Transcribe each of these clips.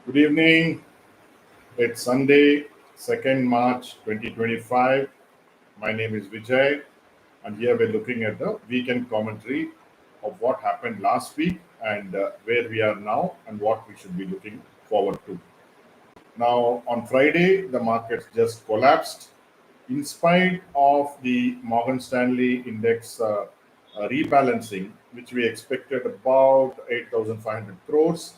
Good evening. It's Sunday, 2nd March 2025. My name is Vijay, and here we're looking at the weekend commentary of what happened last week and where we are now and what we should be looking forward to. Now, on Friday, the markets just collapsed in spite of the Morgan Stanley index rebalancing, which we expected about 8,500 crores.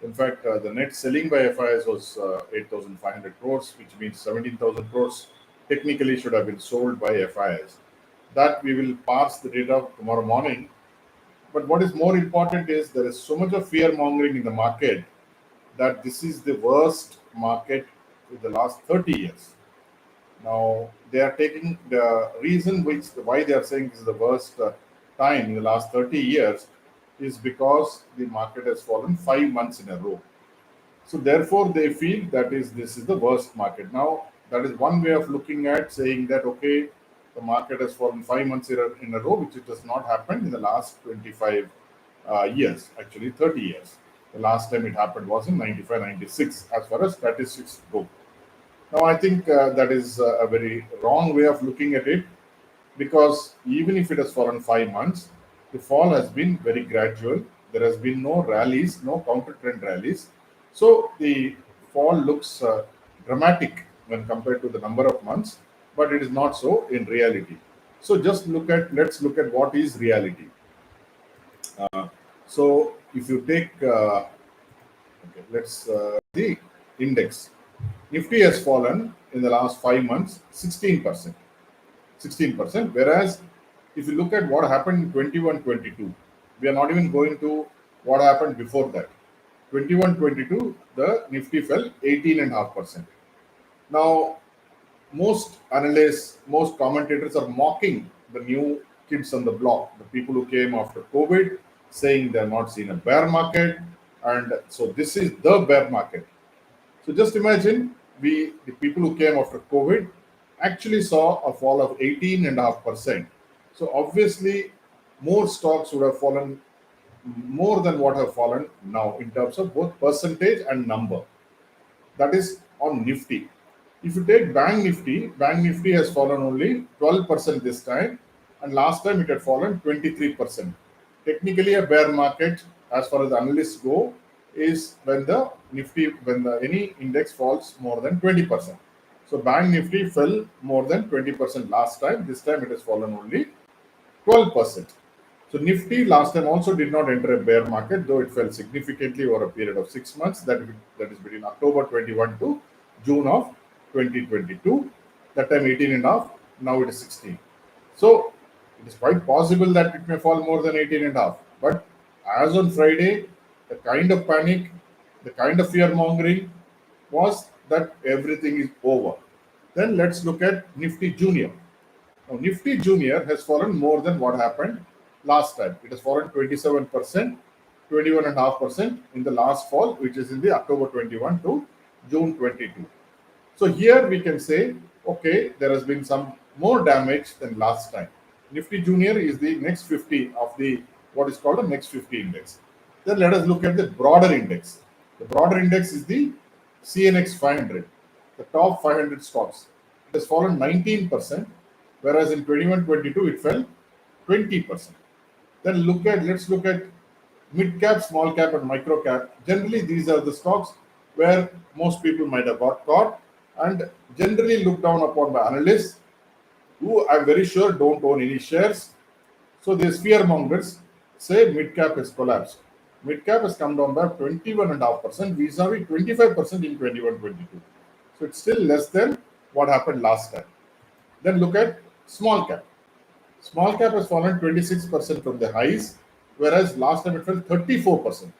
In fact, the net selling by FIs was 8,500 crores, which means 17,000 crores technically should have been sold by FIs. That we will parse the data tomorrow morning. But what is more important is there is so much of fear mongering in the market that this is the worst market in the last 30 years. Now they are taking the reason which why they are saying this is the worst time in the last 30 years is because the market has fallen 5 months in a row. So therefore they feel that is this is the worst market. Now that is one way of looking at saying that okay, the market has fallen 5 months in a row, which it has not happened in the last 25 years, actually 30 years. The last time it happened was in 95, 96, as far as statistics go. Now, I think that is a very wrong way of looking at it because even if it has fallen 5 months, the fall has been very gradual. There has been no rallies, no counter trend rallies. So the fall looks dramatic when compared to the number of months, but it is not so in reality. So let's look at what is reality. So if you take okay, let's the index. Nifty has fallen in the last 5 months 16%. 16%. Whereas if you look at what happened in 21-22, we are not even going to what happened before that. 21-22, the Nifty fell 18.5%. Now, most analysts, most commentators are mocking the new kids on the block, the people who came after COVID, saying they're not seen a bear market. And so this is the bear market. So just imagine the people who came after COVID actually saw a fall of 18.5%. So obviously more stocks would have fallen more than what have fallen now in terms of both percentage and number. That is on Nifty. If you take Bank Nifty has fallen only 12% this time, and last time it had fallen 23%. Technically, a bear market, as far as analysts go, is when the Nifty, when the, any index falls more than 20%. So Bank Nifty fell more than 20% last time. This time it has fallen only 12%. So Nifty last time also did not enter a bear market, though it fell significantly over a period of 6 months. That is between October 21 to June of 2022. That time 18 and a half. Now it is 16. So it is quite possible that it may fall more than 18 and a half. But as on Friday, the kind of panic, the kind of fear mongering was that everything is over. Then let's look at Nifty Junior. Now, Nifty Junior has fallen more than what happened last time. It has fallen 27%, 21.5% in the last fall, which is in the October 21 to June 22. So here we can say, okay, there has been some more damage than last time. Nifty Junior is the next 50 of the what is called the next 50 index. Then let us look at the broader index. The broader index is the CNX 500, the top 500 stocks. It has fallen 19%, whereas in 21-22 it fell 20%. Then let's look at mid cap, small cap, and micro cap. Generally, these are the stocks where most people might have got caught and generally looked down upon by analysts who I'm very sure don't own any shares. So these fear mongers say mid cap has collapsed. Mid cap has come down by 21.5% vis-a-vis 25% in 21-22. So it's still less than what happened last time. Then look at small cap. Small cap has fallen 26% from the highs, whereas last time it fell 34%.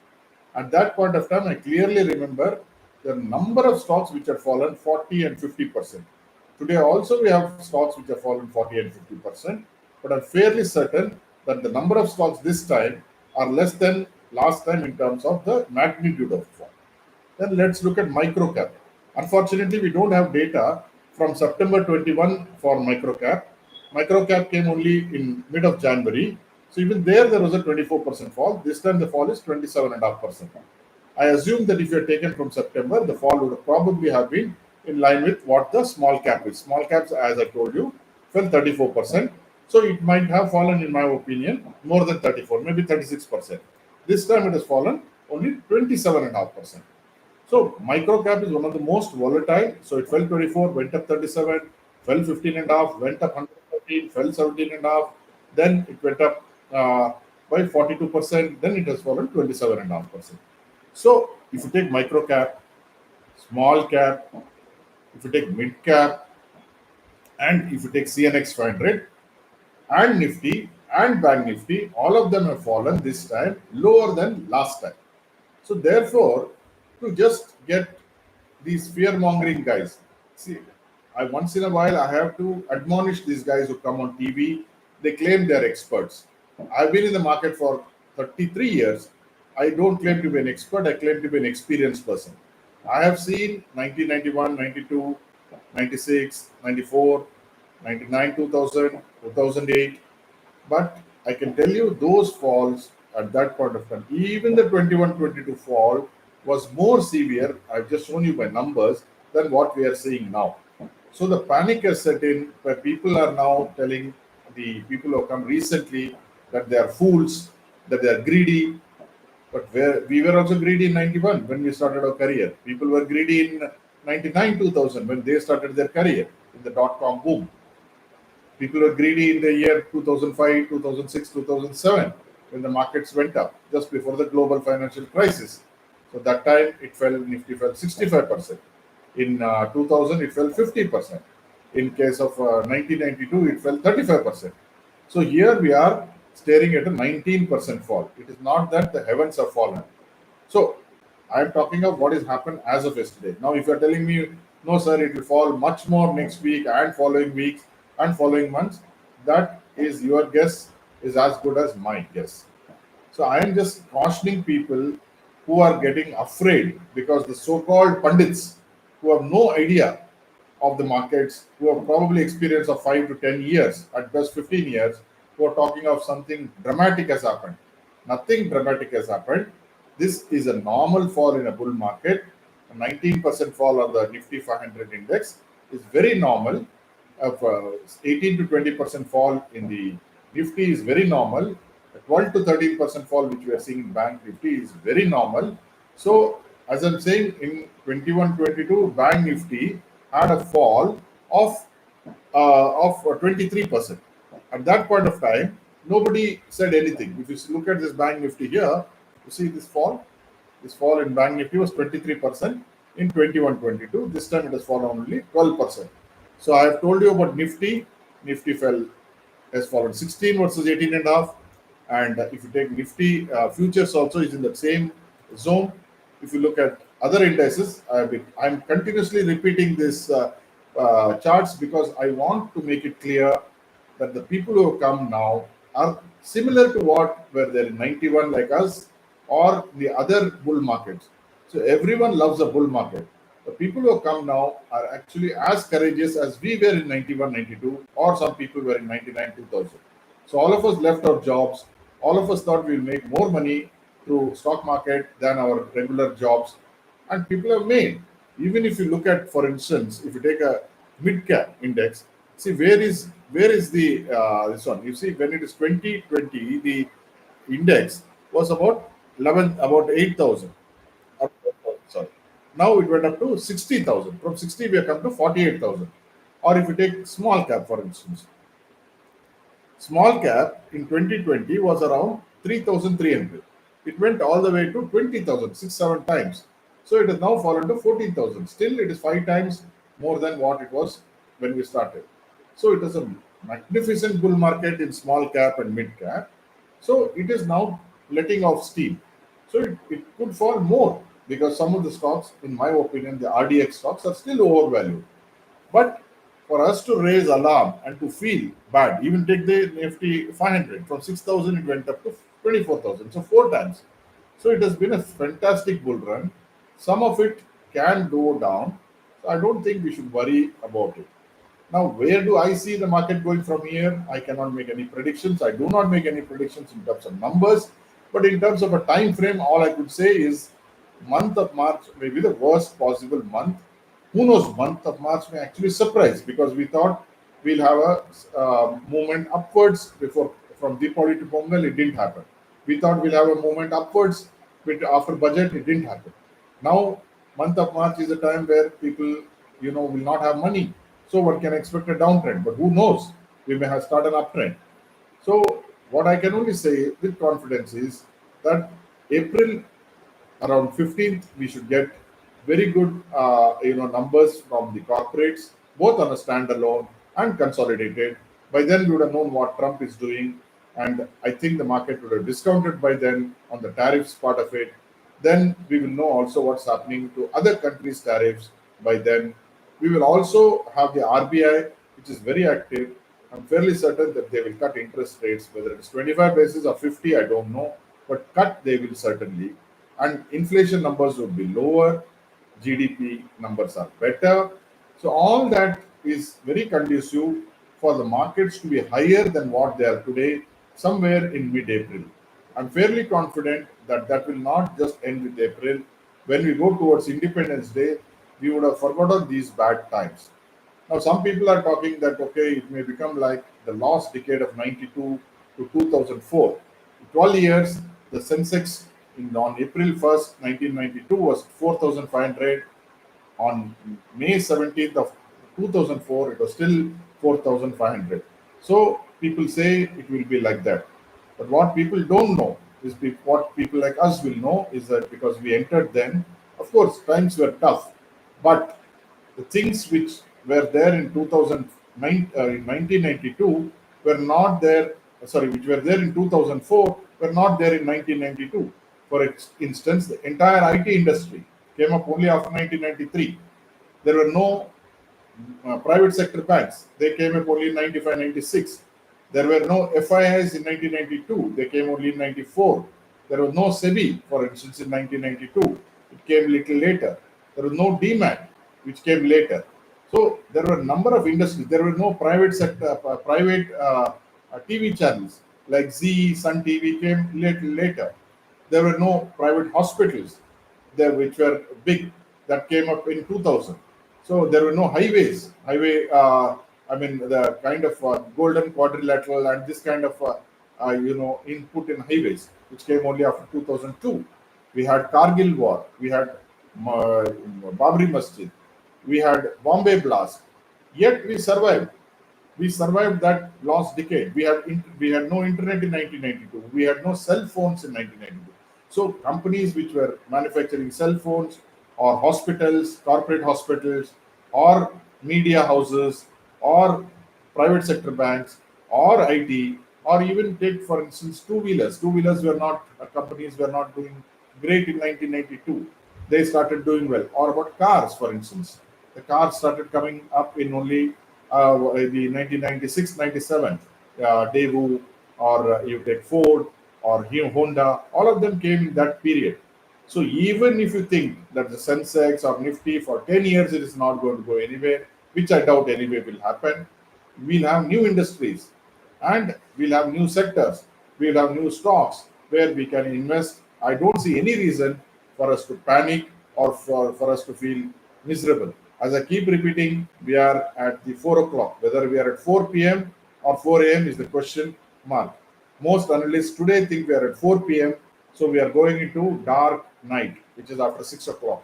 At that point of time, I clearly remember the number of stocks which have fallen 40 and 50%. Today also we have stocks which have fallen 40 and 50%, but I'm fairly certain that the number of stocks this time are less than last time in terms of the magnitude of fall. Then let's look at micro cap. Unfortunately, we don't have data from September 21 for micro cap. Micro cap came only in mid of January. So even there was a 24% fall. This time the fall is 27.5%. I assume that if you had taken from September, the fall would probably have been in line with what the small cap is. Small caps, as I told you, fell 34%. So it might have fallen, in my opinion, more than 34, maybe 36%. This time it has fallen only 27.5%. So micro cap is one of the most volatile. So it fell 24, went up 37, fell 15 and a half, went up 113, fell 17 and a half. Then it went up by 42%. Then it has fallen 27.5%. So if you take micro cap, small cap, if you take mid cap, and if you take CNX 500 and Nifty and Bank Nifty, all of them have fallen this time lower than last time. So therefore, to just get these fear mongering guys, see, I once in a while I have to admonish these guys who come on TV. They claim they're experts. I've been in the market for 33 years. I don't claim to be an expert. I claim to be an experienced person. I have seen 1991, 92, 96, 94, 99, 2000, 2008. But I can tell you those falls at that point of time, even the 21-22 fall was more severe. I've just shown you by numbers than what we are seeing now. So the panic has set in where people are now telling the people who have come recently that they are fools, that they are greedy. But we were also greedy in 91 when we started our career. People were greedy in 99, 2000 when they started their career in the dot com boom. People were greedy in the year 2005, 2006, 2007 when the markets went up just before the global financial crisis. So that time it fell, Nifty fell 65%. In 2000, it fell 50%. In case of 1992, it fell 35%. So here we are staring at a 19% fall. It is not that the heavens have fallen. So I'm talking of what has happened as of yesterday. Now, if you're telling me, no, sir, it will fall much more next week and following weeks and following months, that is your guess is as good as my guess. So I am just cautioning people who are getting afraid because the so-called pundits who have no idea of the markets, who have probably experience of 5 to 10 years, at best 15 years, who are talking of something dramatic has happened. Nothing dramatic has happened. This is a normal fall in a bull market. A 19% fall on the Nifty 500 index is very normal. Of 18 to 20% fall in the Nifty is very normal. A 12 to 13% fall, which we are seeing in Bank Nifty, is very normal. So, as I'm saying, in 21-22, Bank Nifty had a fall of 23%. At that point of time, nobody said anything. If you look at this Bank Nifty here, you see this fall. This fall in Bank Nifty was 23% in 21-22. This time it has fallen only 12%. So I have told you about Nifty. Nifty has fallen 16 versus 18 and a half. And if you take Nifty futures also is in the same zone. If you look at other indices, I'm continuously repeating this charts because I want to make it clear that the people who have come now are similar to what were there in 91 like us or the other bull markets. So everyone loves a bull market. The people who have come now are actually as courageous as we were in 91, 92, or some people were in 99, 2000. So all of us left our jobs. All of us thought we'll make more money through stock market than our regular jobs. And people have made. Even if you look at, for instance, if you take a mid cap index, see where is the this one? You see when it is 2020, the index was about 8,000. Sorry. Now it went up to 60,000. From 60, we have come to 48,000. Or if you take small cap, for instance, small cap in 2020 was around 3,300. It went all the way to 20,000, 7 times. So it has now fallen to 14,000. Still, it is 5 times more than what it was when we started. So it is a magnificent bull market in small cap and mid cap. So it is now letting off steam. So it could fall more because some of the stocks, in my opinion, the RDX stocks are still overvalued. But for us to raise alarm and to feel bad, even take the Nifty 500 from 6,000, it went up to 24,000, so 4 times. So it has been a fantastic bull run. Some of it can go down, so I don't think we should worry about it. Now, where do I see the market going from here? I cannot make any predictions. I do not make any predictions in terms of numbers, but in terms of a time frame, all I could say is month of March may be the worst possible month. Who knows? Month of March may actually surprise because we thought we'll have a movement upwards before from Deepavali to Pongal. It didn't happen. We thought we'll have a movement upwards after budget. It didn't happen. Now, month of March is a time where people, will not have money. So one can expect a downtrend. But who knows? We may have started an uptrend. So what I can only say with confidence is that April around 15th we should get very good numbers from the corporates both on a standalone and consolidated. By then we would have known what Trump is doing, and I think the market would have discounted by then on the tariffs part of it. Then we will know also what's happening to other countries tariffs. By then we will also have the RBI, which is very active. I'm fairly certain that they will cut interest rates, whether it's 25 basis or 50, I don't know, but cut they will certainly. And inflation numbers would be lower, GDP numbers are better. So all that is very conducive for the markets to be higher than what they are today, somewhere in mid-April. I'm fairly confident that that will not just end with April. When we go towards Independence Day, we would have forgotten these bad times. Now, some people are talking that okay, it may become like the lost decade of 92 to 2004. 12 years, the Sensex on April 1st, 1992 was 4,500. On May 17th of 2004, it was still 4,500. So people say it will be like that. But what people don't know is what people like us will know is that because we entered then, of course, times were tough, but the things which were there in 2009, in 1992 were not there, sorry, which were there in 2004 were not there in 1992. For instance, the entire IT industry came up only after 1993. There were no private sector banks. They came up only in 95, 96. There were no FIIs in 1992. They came only in 94. There was no SEBI, for instance, in 1992. It came a little later. There was no DMAT, which came later. So there were a number of industries. There were no private sector, private TV channels like Z, Sun TV came little later. There were no private hospitals there which were big that came up in 2000. So there were no highways. I mean, the kind of golden quadrilateral and this kind of input in highways, which came only after 2002. We had Kargil War. We had Babri Masjid. We had Bombay Blast. Yet we survived. We survived that lost decade. We had no internet in 1992. We had no cell phones in 1992. So companies which were manufacturing cell phones, or hospitals, corporate hospitals, or media houses, or private sector banks, or IT, or even take for instance two-wheelers. Two-wheelers were not companies were not doing great in 1992. They started doing well. Or about cars, for instance, the cars started coming up in only the 1996, 97. Daewoo, or you take Ford, or Honda. All of them came in that period. So even if you think that the Sensex or Nifty for 10 years it is not going to go anywhere, which I doubt anyway will happen, we'll have new industries and we'll have new sectors, we'll have new stocks where we can invest. I don't see any reason for us to panic or for us to feel miserable. As I keep repeating, we are at the 4 o'clock. Whether we are at 4 p.m. or 4 a.m. is the question mark. Most analysts today think we are at 4 p.m. So we are going into dark night, which is after 6 o'clock.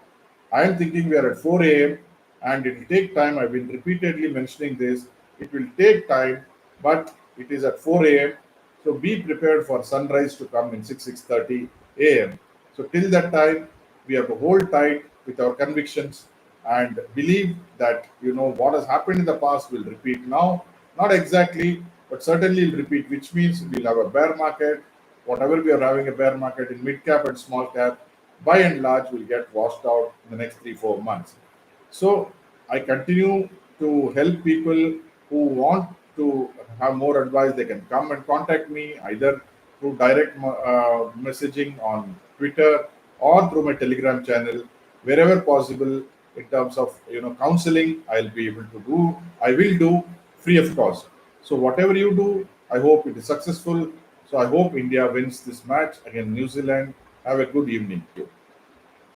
I am thinking we are at 4 a.m. and it will take time. I've been repeatedly mentioning this. It will take time, but it is at 4 a.m. So be prepared for sunrise to come in 6:30 a.m. So till that time, we have to hold tight with our convictions and believe that what has happened in the past will repeat now. Not exactly, but certainly will repeat, which means we'll have a bear market. Whatever we are having a bear market in mid cap and small cap, by and large, will get washed out in the next 3-4 months. So I continue to help people who want to have more advice. They can come and contact me either through direct messaging on Twitter or through my Telegram channel, wherever possible. In terms of counseling, I'll be able to do. I will do free of cost. So whatever you do, I hope it is successful. So I hope India wins this match against New Zealand. Have a good evening.